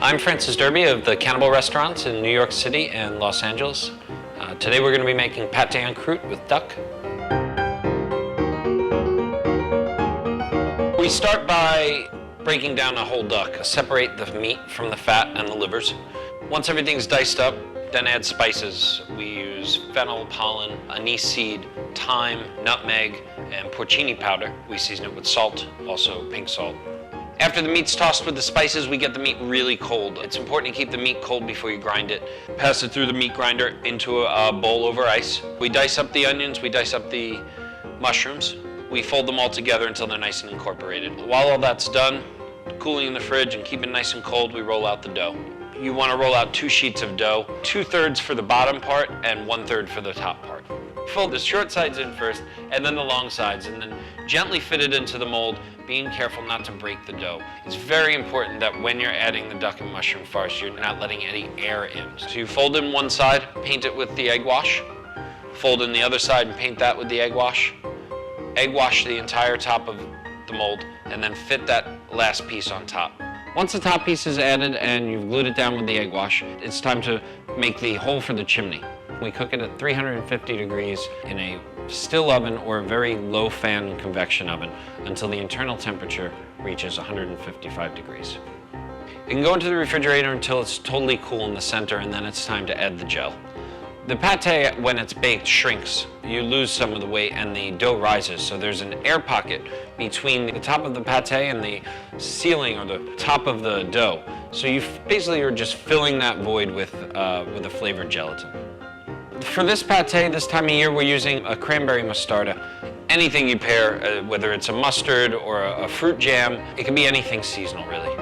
I'm Francis Derby of the Cannibal Restaurants in New York City and Los Angeles. Today we're going to be making pâté en croûte with duck. We start by breaking down a whole duck, separate the meat from the fat and the livers. Once everything's diced up, then add spices. We use fennel, pollen, anise seed, thyme, nutmeg, and porcini powder. We season it with salt, also pink salt. After the meat's tossed with the spices, we get the meat really cold. It's important to keep the meat cold before you grind it. Pass it through the meat grinder into a bowl over ice. We dice up the onions, we dice up the mushrooms. We fold them all together until they're nice and incorporated. While all that's done, cooling in the fridge and keeping it nice and cold, we roll out the dough. You want to roll out 2 sheets of dough, 2/3 for the bottom part and 1/3 for the top part. Fold the short sides in first and then the long sides, and then gently fit it into the mold, being careful not to break the dough. It's very important that when you're adding the duck and mushroom farce, you're not letting any air in. So you fold in one side, paint it with the egg wash, fold in the other side and paint that with the egg wash. Egg wash the entire top of the mold, and then fit that last piece on top. Once the top piece is added and you've glued it down with the egg wash, it's time to make the hole for the chimney. We cook it at 350 degrees in a still oven or a very low fan convection oven until the internal temperature reaches 155 degrees. You can go into the refrigerator until it's totally cool in the center, and then it's time to add the gel. The pâté, when it's baked, shrinks. You lose some of the weight and the dough rises, so there's an air pocket between the top of the pâté and the ceiling or the top of the dough. So you basically are just filling that void with a flavored gelatin. For this pâté, this time of year, we're using a cranberry mostarda. Anything you pair, whether it's a mustard or a fruit jam, it can be anything seasonal, really.